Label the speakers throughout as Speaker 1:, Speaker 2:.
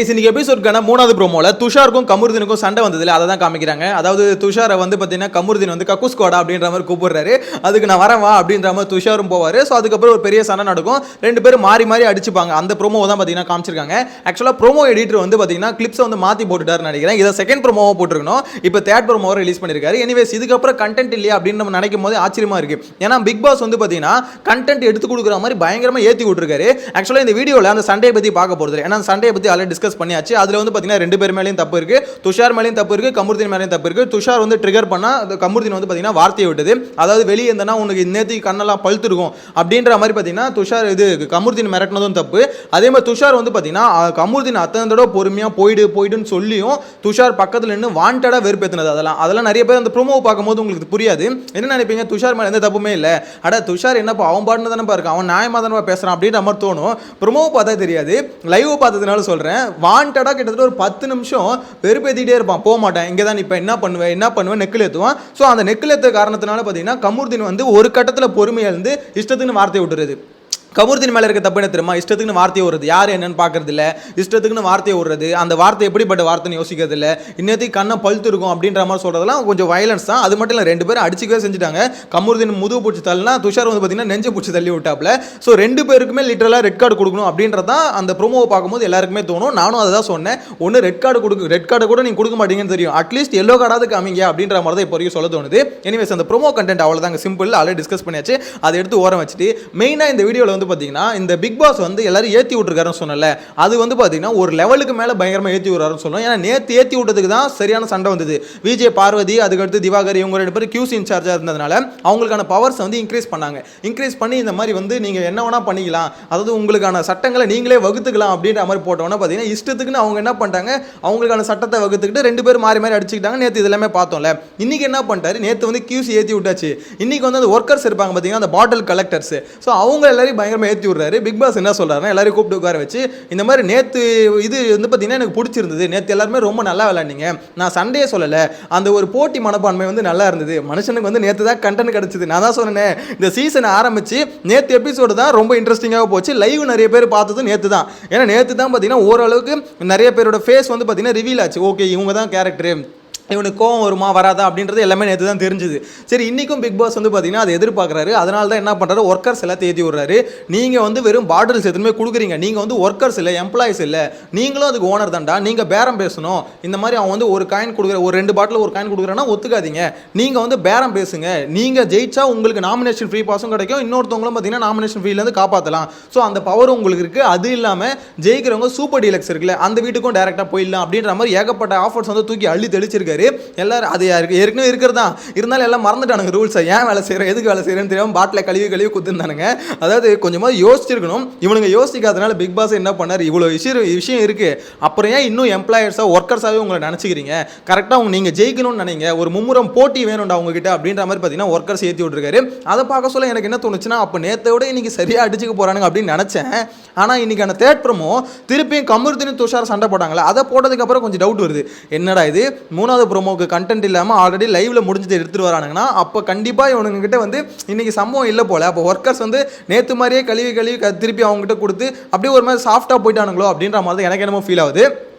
Speaker 1: இன்னைக்கு எபிசோட்கான மூணாவது ப்ரோமோல துஷாருக்கும் கமருதீனுக்கும் சண்டை வந்ததுல அதை தான் காமிக்கிறாங்க. அதாவது துஷாரை வந்து பார்த்தீங்கன்னா கமருதீன் வந்து கக்குஸ்கோடா அப்படின்ற மாதிரி கூப்பிடுறாரு. அதுக்கு நான் வரேன் வா அப்படின்ற மாதிரி துஷாரும் போவார். ஸோ அதுக்கப்புறம் ஒரு பெரிய சண்டை நடக்கும். ரெண்டு பேரும் மாறி மாறி அடிச்சுப்பாங்க. அந்த ப்ரோமோ தான் பார்த்தீங்கன்னா காமிச்சிருக்காங்க. ஆக்சுவலாக ப்ரோமோ எடிட்டர் வந்து பார்த்தீங்கன்னா கிளிப்ஸை வந்து மாற்றி போட்டுட்டாருன்னு நினைக்கிறேன். இதை செகண்ட் ப்ரோமோவை போட்டுருக்கணும். இப்போ தேர்ட் ப்ரோமோவை ரிலீஸ் பண்ணியிருக்காரு. எனிவேஸ் இதுக்கப்புறம் கண்டென்ட் இல்லையா அப்படின்னு நம்ம நினைக்கும் போது ஆச்சரியமா இருக்கு. ஏன்னா பிக் பாஸ் வந்து பார்த்தீங்கன்னா கண்டென்ட் எடுத்து கொடுக்குற மாதிரி பயங்கரமாக ஏற்றி விட்டுருக்காரு. ஆக்சுவலாக இந்த வீடியோவில் அந்த சண்டையை பற்றி பார்க்க போகிறது. ஏன்னா சண்டையை பற்றி ஆல்ரெடி டிஸ்கஸ் பண்ணியாச்சு. அதில் வந்து பார்த்தீங்கன்னா ரெண்டு பேர் மேலேயும் தப்பு இருக்கு. துஷார் மேலேயும் தப்பு இருக்கு, கமருதீன் மேலேயும் தப்பு இருக்கு. துஷார் வந்து ட்ரிகர் பண்ணா கமருதீன் வந்து பார்த்தீங்கன்னா வார்த்தையை விட்டது. அதாவது வெளியே இருந்தனா உனக்கு நேற்றுக்கு கண்ணெல்லாம் பழுத்துருக்கும் அப்படின்ற மாதிரி பார்த்தீங்கன்னா துஷார் இது கமருதீன் மிரட்டினதும் தப்பு. அதே மாதிரி துஷார் வந்து பார்த்தீங்கன்னா கமருதீன் அத்தனை தடவை பொறுமையாக போயிடுன்னு சொல்லியும் துஷார் பக்கத்தில் நின்று வாண்டடாக வெறுப்பேற்றினது. அதெல்லாம் நிறைய பேர் அந்த ப்ரோமோவை பார்க்கும்போது உங்களுக்கு புரியாது. என்ன நினைப்பீங்க, துஷார் மேலே எந்த தப்புமே இல்லை, அட துஷார் என்னப்பா அவன் பாட்டுன்னு தானே பாருங்க, அவன் நியாயமாக தானே பேசுகிறான் அப்படின்ற மாதிரி தோணும். ப்ரோமோவை பார்த்தா தெரியாது, லைவ் பார்த்ததுனால சொல்கிறேன். வாண்டடாக கிட்டத்தட்ட ஒரு 10 நிமிஷம் வெறுப்பேற்றிட்டே இருப்பான், போக மாட்டேன், இங்கே தான் இப்போ என்ன பண்ணுவேன் நெக்கில் ஏற்றுவான். ஸோ அந்த நெக்கில் ஏற்ற காரணத்தினால பார்த்தீங்கன்னா கமருதீன் வந்து ஒரு கட்டத்தில் பொறுமையாக இருந்து இஷ்டத்துக்குன்னு வார்த்தை விட்டுறது. கமருதீன் மேலே இருக்க தப்பு என்ன தெரியுமா, இஷ்டத்துக்குன்னு வார்த்தையை விடுறது, யார் என்னன்னு பார்க்கறது இல்லை, இஷ்டத்துக்குன்னு வார்த்தையை விடுறது, அந்த வார்த்தை எப்படிப்பட்ட வார்த்தைன்னு யோசிக்கிறது இல்லை, இன்னத்துக்கு கண்ணை பழுத்து இருக்கும் அப்படின்ற மாதிரி சொல்கிறதெல்லாம் கொஞ்சம் வயலன்ஸ் தான். அது மட்டும் இல்லை, ரெண்டு பேரும் அடிச்சுக்கவே செஞ்சுட்டாங்க. கமருதீன் முதுகு பிடிச்சி தள்ளினா துஷார் வந்து பார்த்தீங்கன்னா நெஞ்சை பிடிச்சி தள்ளி விட்டாப்ல. ஸோ ரெண்டு பேருக்குமே லிட்டரலாக ரெட் கார்டு கொடுக்கணும் அப்படின்றதான் அந்த ப்ரோமோவை பார்க்கும்போது எல்லாருக்குமே தோணும். நானும் அதை தான் சொன்னேன். ஒன்று ரெட் கார்டு கூட நீங்கள் கொடுக்க மாட்டீங்கன்னு தெரியும், அட்லீஸ்ட் எல்லோ கார்டாவது காமிங்க அப்படின்ற மாதிரி தான் இப்போ வரைக்கும் சொல்ல தோணுது. எனிவேஸ் அந்த ப்ரோமோ கண்டென்ட் அவ்வளோதாங்க, சிம்பிள், ஆல்ரெடி டிஸ்கஸ் பண்ணியாச்சு. அதை எடுத்து ஓரம் வச்சுட்டு மெயினாக இந்த வீடியோவில் வந்து பார்த்தீங்கன்னா இந்த பிக் பாஸ் வந்து எல்லாரும் ஏற்றி விட்டுருக்காருன்னு சொன்னல, அது வந்து பார்த்தீங்கன்னா ஒரு லெவலுக்கு மேலே பயங்கரமாக ஏற்றி விடுறாருன்னு சொல்லணும். ஏன்னா நேற்று ஏற்றி விட்டதுக்கு தான் சரியான சண்டை வந்தது. விஜய் பார்வதி அதுக்கடுத்து திவாகர் இவங்க ரெண்டு பேரும் கியூசி இன்சார்ஜாக இருந்ததுனால அவங்களுக்கான பவர்ஸ் வந்து இன்க்ரீஸ் பண்ணி இந்த மாதிரி வந்து நீங்கள் என்ன வேணா பண்ணிக்கலாம், அதாவது உங்களுக்கான சட்டங்களை நீங்களே வகுத்துக்கலாம் அப்படின்ற மாதிரி போட்டோன்னா பார்த்தீங்கன்னா இஷ்டத்துக்குன்னு அவங்க என்ன பண்ணிட்டாங்க, அவங்களுக்கான சட்டத்தை வகுத்துக்கிட்டு ரெண்டு பேரும் மாறி மாறி அடிச்சுக்கிட்டாங்க. நேற்று இதெல்லாமே பார்த்தோம்ல. இன்னைக்கு என்ன பண்ணிட்டாரு, நேற்று வந்து கியூசி ஏற்றி விட்டாச்சு, இன்னைக்கு வந்து அந்த ஒர்க்கர்ஸ் இருப்பாங்க பார்த்தீங்கன்னா அந்த பாட்டில் கலெக்டர்ஸ், ஸோ அவங்க எல்லாரையும் பயங்கரமாக ஏற்றி விடுறாரு. பிக் பாஸ் என்ன சொல்றாருன்னா எல்லாரையும் கூப்பிட்டு உட்கார வச்சு இந்த மாதிரி நேற்று இது வந்து பார்த்தீங்கன்னா எனக்கு பிடிச்சிருந்தது, நேற்று எல்லாருமே ரொம்ப நல்லா விளையாண்டிங்க, நான் சண்டையே சொல்லலை, அந்த ஒரு போட்டி மனப்பான்மை வந்து நல்லா இருந்தது, மனுஷனுக்கு வந்து நேற்று தான் கண்டென்ட் கிடச்சிது. நான் தான் சொன்னேன் இந்த சீசனை ஆரம்பிச்சு நேற்று எபிசோடு தான் ரொம்ப இன்ட்ரெஸ்டிங்காக போச்சு. லைவ் நிறைய பேர் பார்த்தது நேற்று தான். ஏன்னா நேற்று தான் பார்த்தீங்கன்னா ஓரளவுக்கு நிறைய பேரோட ஃபேஸ் வந்து பார்த்தீங்கன்னா ரிவீல் ஆச்சு. ஓகே இவங்க தான் கேரக்டரு, இவனுக்கு கோவம் வருமா வராதா அப்படின்றது எல்லாமே நேற்று தான் தெரிஞ்சுது. சரி இன்றைக்கும் பிக் பாஸ் வந்து பார்த்தீங்கன்னா அதை எதிர்பார்க்குறாரு. அதனால தான் என்ன பண்ணுறாரு, ஒர்க்கர்ஸ் எல்லாம் ஏற்றி விடுறாரு. நீங்கள் வந்து வெறும் பாட்டில்ஸ் எதுவுமே கொடுக்குறீங்க, நீங்கள் வந்து ஒர்க்கர்ஸ் இல்லை, எம்ப்ளாயிஸ் இல்லை, நீங்களும் அதுக்கு ஓனர் தான்டா, நீங்கள் பேரம் பேசணும். இந்த மாதிரி அவன் வந்து ஒரு காயின் கொடுக்குற, ஒரு 2 பாட்டில் ஒரு காயின் கொடுக்குறேன்னா ஒத்துக்காதீங்க, நீங்கள் வந்து பேரம் பேசுங்க, நீங்கள் ஜெயிச்சா உங்களுக்கு நாமினேஷன் ஃப்ரீ பாஸும் கிடைக்கும், இன்னொருத்தவங்களும் பார்த்தீங்கன்னா நாமினேஷன் ஃப்ரீலேருந்து காப்பாற்றலாம். ஸோ அந்த பவர் உங்களுக்கு இருக்குது. அது இல்லாமல் ஜெயிக்கிறவங்க சூப்பர் டீலக்ஸ் இருக்குல்ல, அந்த வீட்டுக்கும் டேரெக்டாக போயிடலாம் அப்படின்ற மாதிரி ஏகப்பட்ட ஆஃபர்ஸ் வந்து தூக்கி அள்ளி தெளிச்சிருக்காரு. எல்லாரும் அது ஏற்கனவே இருக்கிறதா இருந்தாலும் எல்லாம் மறந்துட்டானுங்க ரூல்ஸை. ஏன் வேலை செய்கிறேன் எதுக்கு வேலை செய்கிறேன்னு தெரியாமல் பாட்டில் கழுவி குத்துருந்தானுங்க. அதாவது கொஞ்சமாக யோசிச்சிருக்கணும். இவனுங்க யோசிக்காதனால பிக் பாஸ் என்ன பண்ணார், இவ்வளோ விஷயம் இருக்குது, அப்புறம் ஏன் இன்னும் எம்ப்ளாயர்ஸாக ஒர்க்கர்ஸாகவே உங்களை நினச்சிக்கிறீங்க, கரெக்டாக நீங்கள் ஜெயிக்கணும்னு நினைங்க, ஒரு மும்முரம் போட்டி வேணும்டா உங்ககிட்ட அப்படின்ற மாதிரி பார்த்தீங்கன்னா ஒர்க்கர்ஸ் ஏற்றி விட்டுருக்காரு. அதை பார்க்க சொல்ல எனக்கு என்ன தோணுச்சுன்னா, அப்போ நேற்றை விட இன்னைக்கு சரியாக அடிச்சுக்க போகிறானுங்க அப்படின்னு நினச்சேன். ஆனால் இன்னைக்கான தேர்ட் ப்ரோமோ திருப்பியும் கமருதீன் துஷார் சண்டை போட்டாங்களா, அதை போட்டதுக்கப்புறம் கொஞ்சம் டவுட் வருது. என்னடா இது மூணாவது ப்ரோமோக்கு கண்டென்ட் இல்லாமல் ஆல்ரெடி லைவ்ல முடிஞ்சது எடுத்துட்டு வரானுங்கன்னா அப்போ கண்டிப்பாக இவனுங்க கிட்ட வந்து இன்னைக்கு சம்பவம் இல்லை போல. அப்போ ஒர்க்கர்ஸ் வந்து நேற்று மாதிரியே கழுவி திருப்பி அவங்க கிட்ட கொடுத்து அப்படியே ஒரு மாதிரி சாஃப்டாக போயிட்டானுங்களோ அப்படின்ற மாதிரி எனக்கு என்னமோ ஃபீல் ஆகுது.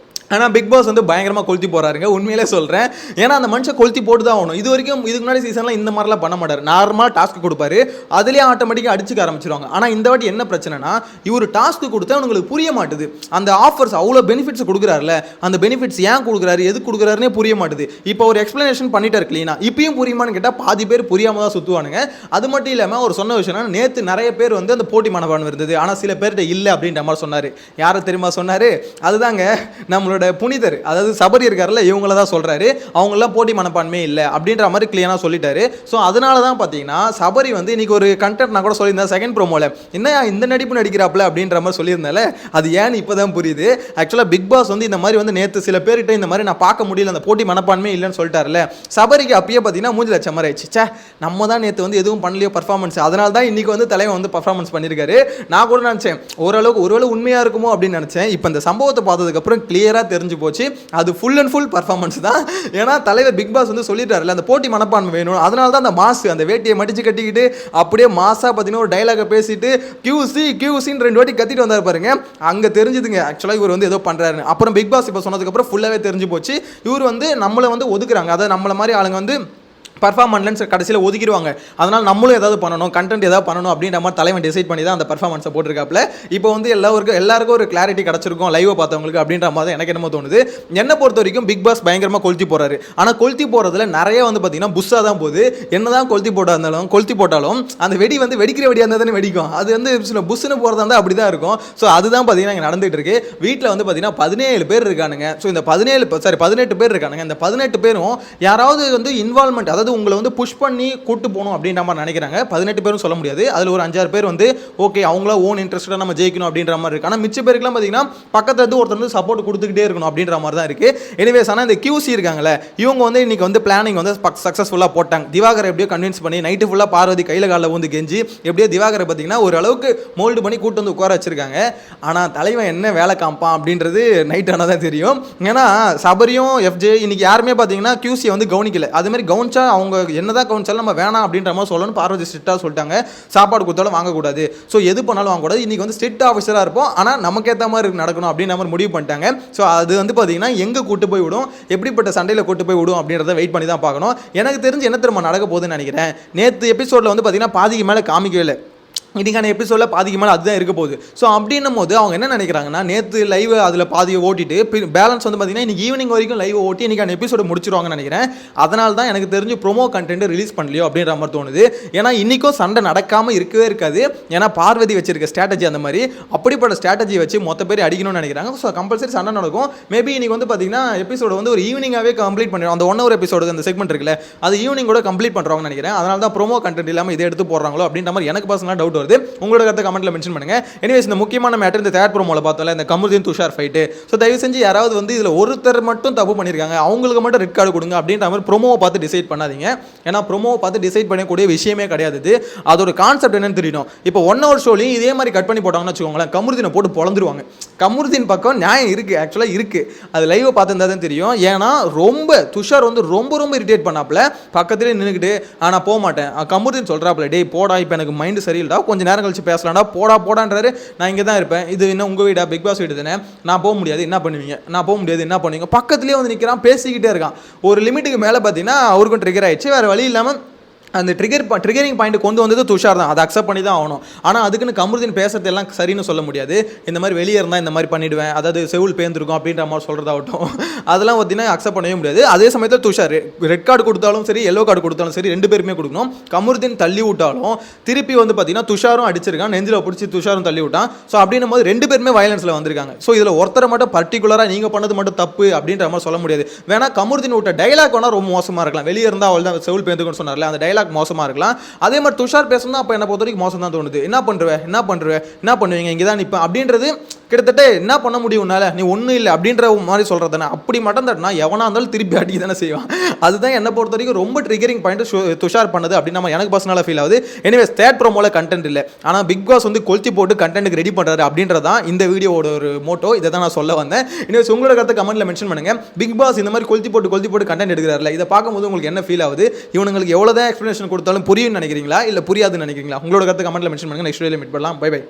Speaker 1: ஆனால் பிக் பாஸ் வந்து பயங்கரமாக கொளுத்தி போகிறாருங்க, உண்மையிலே சொல்கிறேன். ஏன்னா அந்த மனுஷன் கொளுத்தி போட்டு தான் ஆகணும். இது வரைக்கும் இதுக்கு முன்னாடி சீசன்லாம் இந்த மாதிரிலாம் பண்ண மாட்டார். நார்மலாக டாஸ்க்கு கொடுப்பாரு, அதுலேயே ஆட்டோமேட்டிக்காக அடிச்சுக்க ஆரம்பிச்சிருவாங்க. ஆனால் இந்த வாட்டி என்ன பிரச்சனைனா, இவர் டாஸ்க்கு கொடுத்தா உங்களுக்கு புரிய மாட்டுது. அந்த ஆஃபர்ஸ் அவ்வளோ பெனிஃபிட்ஸ் கொடுக்குறாருல, அந்த பெனிஃபிட்ஸ் ஏன் கொடுக்குறாரு எது கொடுக்குறாருன்னே புரிய மாட்டுது. இப்போ ஒரு எக்ஸ்பிளனேஷன் பண்ணிட்டார் க்ளீனாக, இப்பயும் புரியுமான்னு கேட்டால் பாதி பேர் புரியாமல் தான் சுற்றுவானுங்க. அது மட்டும் இல்லாமல் அவர் சொன்ன விஷயம்னா, நேற்று நிறைய பேர் வந்து அந்த போட்டி மனப்பான்மை இருந்தது, ஆனால் சில பேர்கிட்ட இல்லை அப்படின்ற மாதிரி சொன்னார். யாரை தெரியுமா சொன்னார், அதுதாங்க நம்மளோட புனிதர், அதாவது சபரி இருக்காருல்ல, இவங்கள தான் சொல்றாரு. அவங்களாம் போட்டி மனப்பான்மை இல்லை அப்படின்ற மாதிரி கிளியராக சொல்லிட்டாரு. ஸோ அதனால தான் பார்த்தீங்கன்னா சபரி வந்து இன்னைக்கு ஒரு கண்டென்ட் நான் கூட சொல்லியிருந்தேன் செகண்ட் ப்ரோமோல, என்ன இந்த நடிப்பு நடிக்கிறாப்ல அப்படின்ற மாதிரி சொல்லியிருந்தால, அது ஏன்னு இப்போ தான் புரியுது. ஆக்சுவலாக பிக் பாஸ் வந்து இந்த மாதிரி வந்து நேற்று சில பேர்கிட்ட இந்த மாதிரி நான் பார்க்க முடியல, அந்த போட்டி மனப்பான்மை இல்லைன்னு சொல்லிட்டாருல, சபரிக்கு அப்பயே பார்த்தீங்கன்னா மூஞ்சில் லட்சம் மாதிரி ஆயிடுச்சு. சே நம்ம தான் நேற்று வந்து எதுவும் பண்ணலையோ பர்ஃபார்மன்ஸ், அதனால தான் இன்னைக்கு வந்து தலைவன் வந்து பர்ஃபார்மன்ஸ் பண்ணியிருக்காரு. நான் கூட நினச்சேன் ஒருவேளை உண்மையாக இருக்குமோ அப்படின்னு நினச்சேன். இப்போ இந்த சம்பவத்தை பார்த்ததுக்கப்புறம் கிளியராக கிளியராக தெரிஞ்சு போச்சு அது ஃபுல் அண்ட் ஃபுல் பர்ஃபார்மன்ஸ் தான். ஏன்னா தலைவர் பிக் பாஸ் வந்து சொல்லிட்டாருல அந்த போட்டி மனப்பான்மை வேணும், அதனால தான் அந்த மாஸ் அந்த வேட்டியை மடிச்சு கட்டிக்கிட்டு அப்படியே மாஸாக பார்த்தீங்கன்னா ஒரு டைலாகை பேசிட்டு கியூசின்னு 2 வாட்டி கத்திட்டு வந்தார் பாருங்க. அங்கே தெரிஞ்சுதுங்க ஆக்சுவலாக இவர் வந்து ஏதோ பண்ணுறாரு. அப்புறம் பிக் பாஸ் இப்போ சொன்னதுக்கப்புறம் ஃபுல்லாகவே தெரிஞ்சு போச்சு இவர் வந்து நம்மளை வந்து ஒதுக்குறாங்க, அதாவது நம்மளை மாதிரி ஆளுங்க வந்து பர்ஃபார்மன்ஸ் கடைசியில் ஒதுக்கிடுவாங்க. அதனால் நம்மளும் ஏதாவது பண்ணணும், கண்டென்ட் ஏதாவது பண்ணணும் அப்படின்ற மாதிரி தலைவன் டிசைட் பண்ணி தான் அந்த பர்ஃபார்மன்ஸை போட்டிருக்காப்புல. இப்போ வந்து எல்லாருக்கும் ஒரு கிளாரிட்டி கிடச்சிருக்கும் லைவை பார்த்தவங்களுக்கு அப்படின்ற மாதிரி எனக்கு என்னமோ தோணுது. என்னை பொறுத்த வரைக்கும் பிக் பாஸ் பயங்கரமாக கொளுத்தி போகிறாரு. ஆனால் கொளுத்தி போகிறதுல நிறைய வந்து பார்த்தீங்கன்னா புஷ்ஷாக தான் போகுது. என்னதான் கொளுத்தி போட்டாலும் அந்த வெடி வந்து வெடிக்கிற வெடியாக இருந்தால் தானே வெடிக்கும். அது வந்து சில புஷ்ஷுன்னு போகிறதா இருந்தால் அப்படி தான் இருக்கும். ஸோ அதுதான் பார்த்தீங்கன்னா இங்கே நடந்துகிட்டு இருக்கு. வீட்டில் வந்து பார்த்தீங்கன்னா 17 பேர் இருக்கானுங்க. ஸோ இந்த 18 பேர் இருக்கானுங்க. இந்த 18 பேரும் யாராவது வந்து இன்வால்மெண்ட், அதாவது உங்களை வந்து புஷ் பண்ணி கூட்டு போகணும் அப்படின்ற மாதிரி நினைக்கிறாங்க. 18 பேரும் சொல்ல முடியாது, அதில் ஒரு 5-6 பேர் வந்து ஓகே அவங்களா ஓன் இன்ட்ரெஸ்டாக நம்ம ஜெயிக்கணும் அப்படின்ற மாதிரி இருக்கு. ஆனால் மிச்ச பேருக்குலாம் பார்த்தீங்கன்னா பக்கத்துல இருந்து ஒருத்தர் வந்து சப்போர்ட் கொடுத்துக்கிட்டே இருக்கணும் அப்படின்ற மாதிரி தான் இருக்கு. எனிவேஸ் ஆனால் இந்த QC இருக்காங்களே இவங்க வந்து இன்னைக்கு வந்து பிளானிங் வந்து சக்ஸஸ்ஃபுல்லாக போட்டாங்க. திவாகரை எப்படியோ கன்வின்ஸ் பண்ணி நைட்டு ஃபுல்லாக பார்வதி கையில் காலில் வந்து கெஞ்சி எப்படியோ திவாகரை பார்த்தீங்கன்னா ஓரளவுக்கு மோல்டு பண்ணி கூட்டு வந்து உட்கார வச்சிருக்காங்க. ஆனால் தலைவன் என்ன வேலை காப்பான் அப்படின்றது நைட் ஆனால் தான் தெரியும். ஏன்னா சபரியும் FJ இன்னைக்கு யாருமே பார்த்தீங்கன்னா QC வந்து கவனிக்கல. அது மாதிரி கவனிச்சா அவங்க என்னதான் கவனிச்சாலும் நம்ம வேணாம் அப்படின்ற மாதிரி சொல்லணும். பார்வதி ஸ்ட்ரிக்டாக சொல்லிட்டாங்க, சாப்பாடு கொடுத்தாலும் வாங்கக்கூடாது, ஸோ எது பண்ணாலும் வாங்கக்கூடாது, இன்னைக்கு வந்து ஸ்ட்ரிக்ட் ஆஃபீஸராக இருப்போம், ஆனால் நமக்கு ஏற்ற மாதிரி நடக்கணும் அப்படின்ற மாதிரி முடிவு பண்ணிட்டாங்க. ஸோ அது வந்து பார்த்தீங்கன்னா எங்கே கூட்டு போய் விடும், எப்படிப்பட்ட சண்டையில் கூட்டு போய் விடும் அப்படின்றத வெயிட் பண்ணி தான் பார்க்கணும். எனக்கு தெரிஞ்சு என்ன திரும்ப நடக்க போகுதுன்னு நினைக்கிறேன். நேற்று எபிசோடில் வந்து பார்த்தீங்கன்னா பாதிக்கு மேலே காமிக்கவே இல்லை. இன்றைக்கான எபிசோடில் பாதிக்கு மேலே அதுதான் இருக்க போகுது. ஸோ அப்படின்னும் போது அவங்க என்ன நினைக்கிறாங்கன்னா நேற்று லைவ் அதில் பாதியை ஓட்டிட்டு பேலன்ஸ் வந்து பார்த்தீங்கன்னா இன்றைக்கி ஈவினிங் வரைக்கும் லைவ் ஓட்டி இன்றைக்கான எபிசோட முடிச்சிருவாங்கன்னு நினைக்கிறேன். அதனால தான் எனக்கு தெரிஞ்சு ப்ரோமோ கண்டென்ட் ரிலீஸ் பண்ணலையோ அப்படின்ற மாதிரி தோணுது. ஏன்னா இன்றைக்கும் சண்டை நடக்காமல் இருக்கவே இருக்காது. ஏன்னா பார்வதி வச்சிருக்க ஸ்ட்ராட்டஜி அந்த மாதிரி அப்படிப்பட்ட ஸ்ட்ராட்டஜி வச்சு மொத்த பேர் அடிக்கணும்னு நினைக்கிறாங்க. ஸோ கம்பல்சரி சண்டை நடக்கும். மேபி இன்றைக்கி வந்து பார்த்தீங்கன்னா எபிசோட வந்து ஒரு ஈவினிங்காகவே கம்ப்ளீட் பண்ணிடுவோம். அந்த 1 hour எபிசோடு அந்த செக்மெண்ட் இருக்குல்ல அது ஈவினிங் கூட கம்ப்ளீட் பண்ணுறாங்கன்னு நினைக்கிறேன். அதனால தான் ப்ரோமோ கண்டென்ட் இல்லாமல் இதை எடுத்து போடுறாங்களோ அப்படின்ற மாதிரி எனக்கு பர்சனலாக டவுட் வருது. உங்களோட கமெண்ட்ல மென்ஷன் பண்ணுங்க. எனிவேஸ் இந்த முக்கியமான மேட்டர் இந்த தேர்ட் ப்ரோமோல பார்த்தோம்ல இந்த கமருதீன் துஷார் ஃபைட். சோ தயவு செஞ்சு யாராவது வந்து இதுல ஒருத்தர் மட்டும் தப்பு பண்ணிருக்காங்க அவங்களுக்கு மட்டும் ரெட் கார்டு கொடுங்க அப்படின்ற மாதிரி ப்ரோமோவை பார்த்து டிசைட் பண்ணாதீங்க. ஏன்னா ப்ரோமோவை பார்த்து டிசைட் பண்ணக்கூடிய விஷயமே கிடையாது இது. அதோட கான்செப்ட் என்னன்னு தெரியணும். இப்போ 1 hour ஷோலையும் இதே மாதிரி கட் பண்ணி போட்டாங்கன்னு வச்சுக்கோங்களேன், கமருதீனை போட்டு பொளந்துருவாங்க. கமருதீன் பக்கம் நியாயம் இருக்கு, ஆக்சுவலா இருக்கு. அது லைவ் பார்த்துருந்தா தான் தெரியும். ஏன்னா ரொம்ப துஷார் வந்து ரொம்ப இரிட்டேட் பண்ணாப்ல, பக்கத்துலேயே நின்றுக்கிட்டு நான் போக மாட்டேன். கமருதீன் சொல்றாப்ல டேய் போடா இப்போ எனக்கு மைண்டு சரியில்லைடா கொஞ்சம் நேரம் கழிச்சு பேசலாம் போடான்றாரு. நான் இங்கே தான் இருப்பேன், இது என்ன உங்கள் வீடா, பிக் பாஸ் வீடு தானே, நான் போக முடியாது என்ன பண்ணுவீங்க, நான் போக முடியாது என்ன பண்ணுவீங்க, பக்கத்துலேயே வந்து நிற்கிறான் பேசிக்கிட்டே இருக்கான். ஒரு லிமிட்டுக்கு மேலே பார்த்தீங்கன்னா அவருக்கும் ட்ரிகர் ஆயிடுச்சு. வேறு வழி இல்லாமல் அந்த ட்ரிகரிங் பாயிண்ட் கொண்டு வந்தது துஷார் தான், அதை அக்செப்ட் பண்ணி தான் ஆகணும். ஆனால் அதுக்குன்னு கமருதீன் பேசுறது எல்லாம் சரின்னு சொல்ல முடியாது. இந்த மாதிரி வெளியே இருந்தால் இந்த மாதிரி பண்ணிவிடுவேன், அதாவது செவுல் பேர்ந்துருக்கும் அப்படின்ற மாதிரி சொல்கிறதாகட்டும் அதெல்லாம் பார்த்தீங்கன்னா அக்செப்ட் பண்ணவே முடியாது. அதே சமயத்தில் துஷார் ரெட் கார்டு கொடுத்தாலும் சரி எல்லோ கார்டு கொடுத்தாலும் சரி 2 பேருமே கொடுக்கணும். கமருதீன் தள்ளி விட்டாலும் திருப்பி வந்து பார்த்தீங்கன்னா துஷாரும் அடிச்சிருக்கான், நெஞ்சில் பிடிச்சி துஷாரும் தள்ளி விட்டான். ஸோ அப்படின்னும் போது 2 பேருமே வயலன்ஸில் வந்திருக்காங்க. ஸோ இதில் ஒருத்தரை மட்டும் பர்டிகுலராக நீங்கள் பண்ணது மட்டும் தப்பு அப்படின்ற மாதிரி சொல்ல முடியாது. வேணா கமருதீன் விட்ட டைலாக் வேணால் ரொம்ப மோசமாக இருக்கலாம், வெளியே இருந்தால் அவள் தான் செவுல் பேர்ந்துக்குன்னு சொன்னார்ல அந்த டைலாக் மோசமாக இருக்கலாம். அதே மாதிரி துஷார் பேசணும் அப்போ என்ன பொறுத்த வரைக்கும் மோசம் தான் தோணுது. என்ன பண்ணுவீங்க இங்கே தான் நிற்பேன் அப்படின்றது கிட்டத்தட்ட என்ன பண்ண முடியும் உன்னால, நீ ஒன்றும் இல்லை அப்படின்ற மாதிரி சொல்கிறது தானே. அப்படி மட்டும் தட்டினா எவனா இருந்தாலும் திருப்பி அடிக்க தானே செய்வான். அதுதான் என்னை பொறுத்த வரைக்கும் ரொம்ப ட்ரிகரிங் பாயிண்ட் துஷார் பண்ணது அப்படின்னு நம்ம எனக்கு பர்சனலாக ஃபீல் ஆகுது. எனிவேஸ் தேர்ட் ப்ரோமோல கண்டென்ட் இல்லை, ஆனால் பிக் பாஸ் வந்து கொளுத்தி போட்டு கண்டென்ட்டுக்கு ரெடி பண்ணுறாரு அப்படின்றதான் இந்த வீடியோட ஒரு மோட்டோ. இதை தான் நான் சொல்ல வந்தேன். எனிவேஸ் உங்களோட கருத்தை கமெண்ட்ல மென்ஷன் பண்ணுங்க. பிக் பாஸ் இந்த மாதிரி கொளுத்தி போட்டு கண்டென்ட் எடுக்கிறாருல, இதை பார்க்கும்போது உங்களுக்கு என்ன ஃபீல் ஆகுது, இவங்களுக்கு எவ்வளோதான் எக்ஸ்பிளனேஷன் கொடுத்தாலும் புரியும்னு நினைக்கிறீங்களா இல்லை புரியாதுன்னு நினைக்கிறீங்களா? உங்களோட கருத்தை கமெண்ட்ல மென்ஷன் பண்ணுங்க. நெக்ஸ்ட் வீடியோல மீட் பண்ணலாம். Bye by.